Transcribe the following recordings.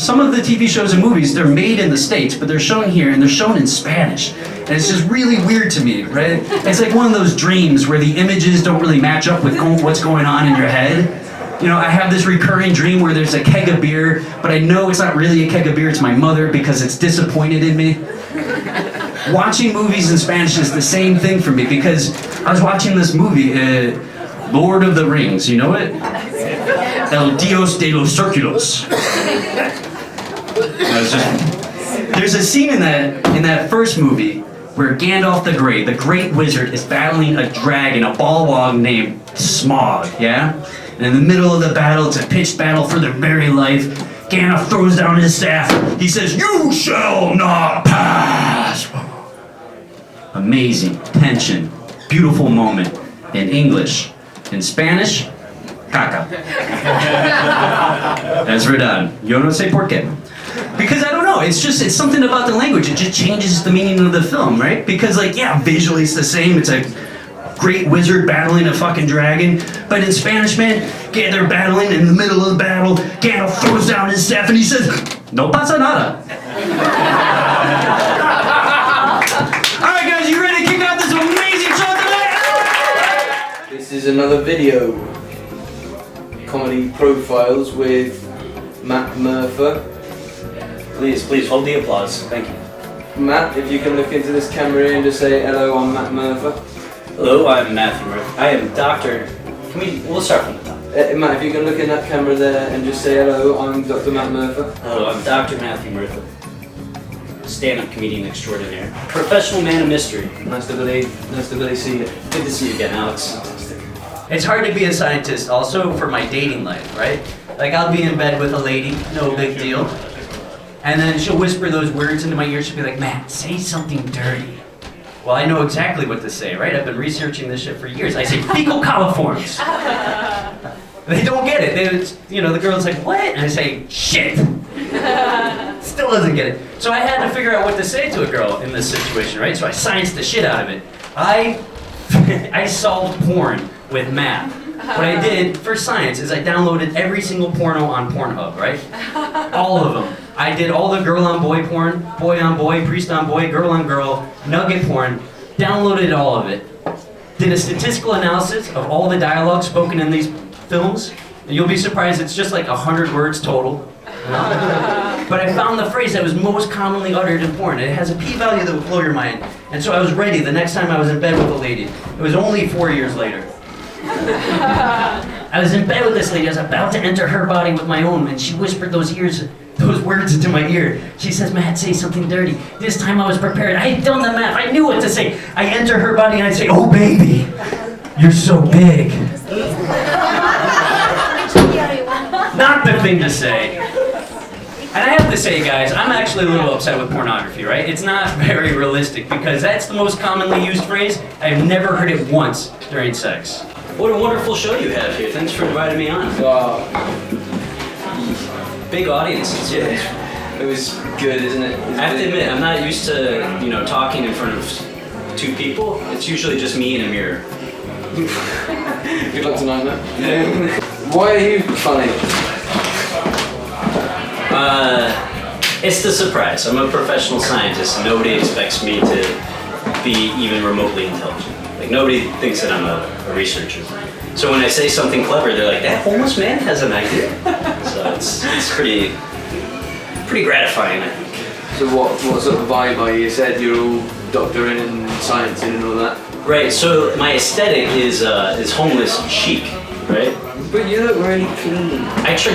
Some of the TV shows and movies, they're made in the States, but they're shown here and they're shown in Spanish. And it's just really weird to me, right? It's like one of those dreams where the images don't really match up with what's going on in your head. You know, I have this recurring dream where there's a keg of beer, but I know it's not really a keg of beer, it's my mother because it's disappointed in me. Watching movies in Spanish is the same thing for me because I was watching this movie, Lord of the Rings, you know it? El Dios de los Círculos. There's a scene in that first movie where Gandalf the Grey, the great wizard, is battling a dragon, a Balrog named Smaug, yeah? And in the middle of the battle, it's a pitched battle for their very life. Gandalf throws down his staff. He says, "You shall not pass." Amazing, tension, beautiful moment. In English. In Spanish, caca. As we're done. Yo no sé por qué. Because I don't know, it's something about the language. It just changes the meaning of the film, right? Because like, yeah, visually it's the same. It's a great wizard battling a fucking dragon. But in Spanish, man, they're battling in the middle of the battle. Gandalf throws down his staff and he says, "No pasa nada." Alright guys, you ready to kick out this amazing show tonight? This is another video. Comedy profiles with Matt Murtha. Please hold the applause. Thank you. Matt, if you can look into this camera and just say, "Hello, I'm Matt Murtha." Hello, I'm Matthew Murtha. I am Dr. We'll start from the top. Matt, if you can look in that camera there and just say, "Hello, I'm Dr. Matt Murtha." Hello, I'm Dr. Matthew Murtha. Stand-up comedian extraordinaire. Professional man of mystery. Nice to see you. Good to see you again, Alex. It's hard to be a scientist also for my dating life, right? Like I'll be in bed with a lady, no big deal. And then she'll whisper those words into my ear. She'll be like, "Matt, say something dirty." Well, I know exactly what to say, right? I've been researching this shit for years. I say fecal coliforms. They don't get it. The girl's like, "What?" And I say, "Shit." Still doesn't get it. So I had to figure out what to say to a girl in this situation, right? So I scienced the shit out of it. I solved porn with math. What I did for science is I downloaded every single porno on Pornhub, right? All of them. I did all the girl on boy porn, boy on boy, priest on boy, girl on girl, nugget porn, downloaded all of it. Did a statistical analysis of all the dialogue spoken in these films. And you'll be surprised, it's just like 100 words total. But I found the phrase that was most commonly uttered in porn. And it has a p-value that would blow your mind. And so I was ready the next time I was in bed with a lady. It was only 4 years later. I was in bed with this lady. I was about to enter her body with my own, and she whispered those words into my ear. She says, "Matt, say something dirty." This time I was prepared. I had done the math. I knew what to say. I enter her body and I say, "Oh baby, you're so big." Not the thing to say. And I have to say, guys, I'm actually a little upset with pornography, right? It's not very realistic because that's the most commonly used phrase. I've never heard it once during sex. What a wonderful show you have here. Thanks for inviting me on. Big audiences. Yeah. It was good, isn't it? I have to admit, I'm not used to, talking in front of two people. It's usually just me in a mirror. Good luck tonight, Matt. Yeah. Why are you funny? It's the surprise. I'm a professional scientist. Nobody expects me to be even remotely intelligent. Like, nobody thinks that I'm a researcher. So when I say something clever, they're like, "That homeless man has an idea." So it's pretty gratifying, I think. So what sort of vibe are you? You said you're all doctoring and sciencing and all that. Right. So my aesthetic is homeless chic, right? But you look really clean.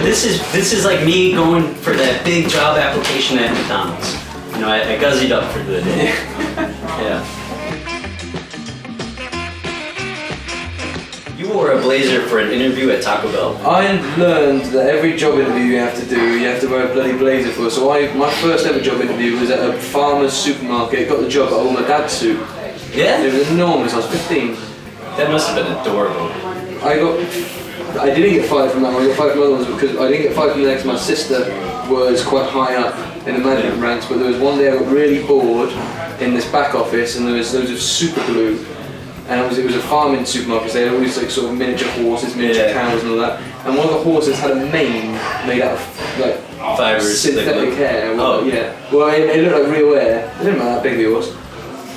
This is like me going for that big job application at McDonald's. I guzzied up for the day. Yeah. You wore a blazer for an interview at Taco Bell. I learned that every job interview you have to wear a bloody blazer for. So my first ever job interview was at a farmer's supermarket. Got the job, I wore my dad's suit. Yeah? It was enormous. I was 15. That must have been adorable. I didn't get fired from that one. I got fired from other ones because I didn't get fired from the next. My sister was quite high up in the management ranks, but there was one day I got really bored in this back office, and there was loads of super glue. and it was a farming supermarket. So they had all these like sort of miniature horses, miniature cows, and all that. And one of the horses had a mane made out of like fibers, synthetic hair. Well, oh yeah. Well, it looked like real hair. It didn't matter how big he was.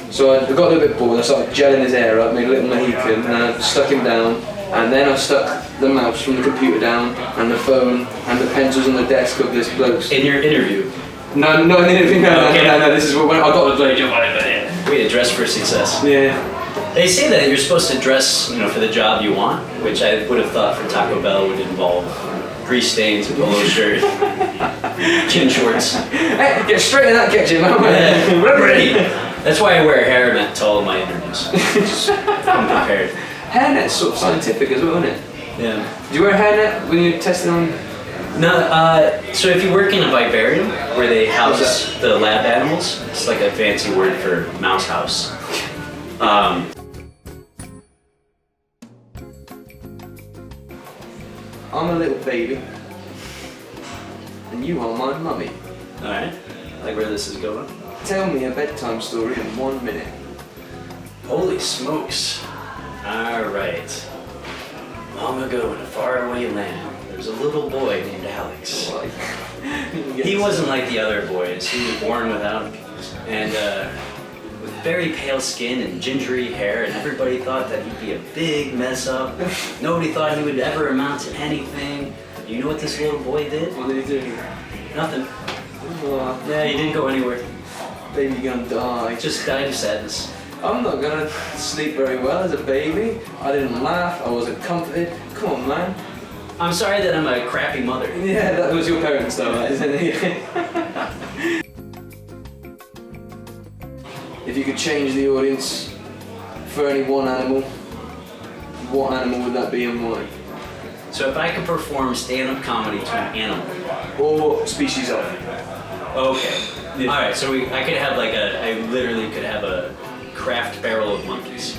So I got a little bit bored. I started gelling his hair up, made a little Mohican, and I stuck him down. And then I stuck the mouse from the computer down, and the phone, and the pencils on the desk of this bloke's. In your interview? No, not in anything. No. This is when I got the bloke. We had dress for success. Yeah. They say that you're supposed to dress, for the job you want, which I would have thought for Taco Bell would involve grease stains, a polo shirt, gym shorts. Hey, get straight in that kitchen, man. Ready. That's why I wear a hairnet to all of my interviews. Just come prepared. Hairnet's sort of scientific as well, isn't it? Yeah. Do you wear a hairnet when you're testing on? No, so if you work in a vivarium where they house the lab animals, it's like a fancy word for mouse house. I'm a little baby, and you are my mummy. Alright, like where this is going. Tell me a bedtime story in 1 minute. Holy smokes. Alright. Long ago in a faraway land, there was a little boy named Alex. He wasn't like the other boys. He was born without a penis. And with very pale skin and gingery hair, and everybody thought that he'd be a big mess up. Nobody thought he would ever amount to anything. You know what this little boy did? What did he do? Nothing. Oh, Yeah, he didn't go anywhere. baby, you're gonna die. Just died of sadness. I'm not gonna sleep very well as a baby. I didn't laugh, I wasn't comforted. Come on, man. I'm sorry that I'm a crappy mother. Yeah, that was your parents though, isn't it? If you could change the audience for only one animal, what animal would that be and why? So if I could perform stand-up comedy to an animal. Or species of. Okay. Yeah. All right. So I could have I literally could have a craft barrel of monkeys.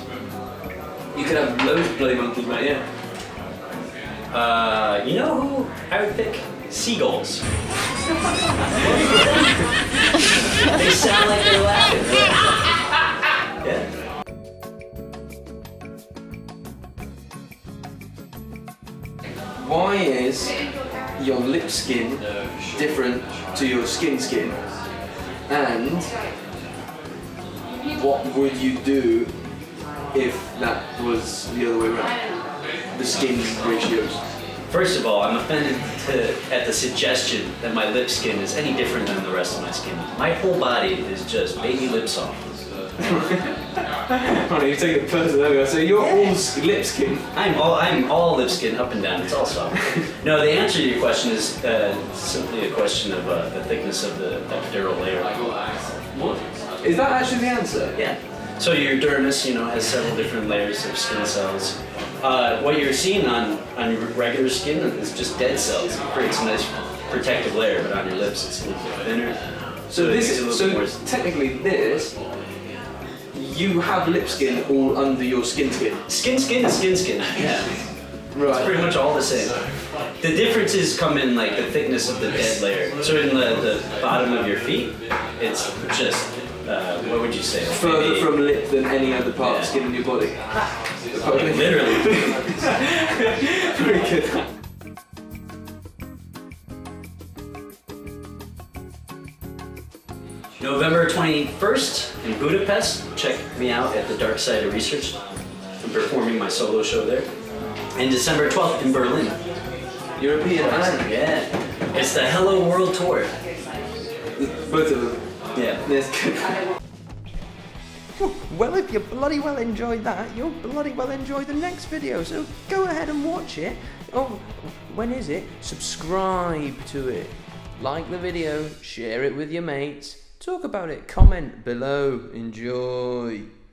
You could have loads of bloody monkeys, mate, yeah. You know who I would pick? Seagulls. They sound like they're laughing. Yeah. Why is your lip skin different to your skin? And what would you do if that was the other way around? The skin ratios. First of all, I'm offended at the suggestion that my lip skin is any different than the rest of my skin. My whole body is just baby lip soft. Funny, you take it personally. So you're all lip skin. I'm all lip skin up and down. It's all soft. No, the answer to your question is simply a question of the thickness of the epidermal layer. What? Is that actually the answer? Yeah. So your dermis, has several different layers of skin cells. What you're seeing on your regular skin is just dead cells. It creates a nice protective layer, but on your lips it's a little bit thinner. So technically this, you have lip skin all under your skin. Skin is skin. Yeah. Right. It's pretty much all the same. The differences come in the thickness of the dead layer. So in the bottom of your feet, it's just, what would you say? Further from lip than any other part of skin in your body. Literally. Very good. November 21st in Budapest. Check me out at the Dark Side of Research. I'm performing my solo show there. And December 12th in Berlin. European band. Yeah. It's the Hello World Tour. Both of them. Yeah. That's good. Well, if you bloody well enjoyed that, you'll bloody well enjoy the next video, so go ahead and watch it. Oh, when is it? Subscribe to it. Like the video, share it with your mates, talk about it, comment below, enjoy.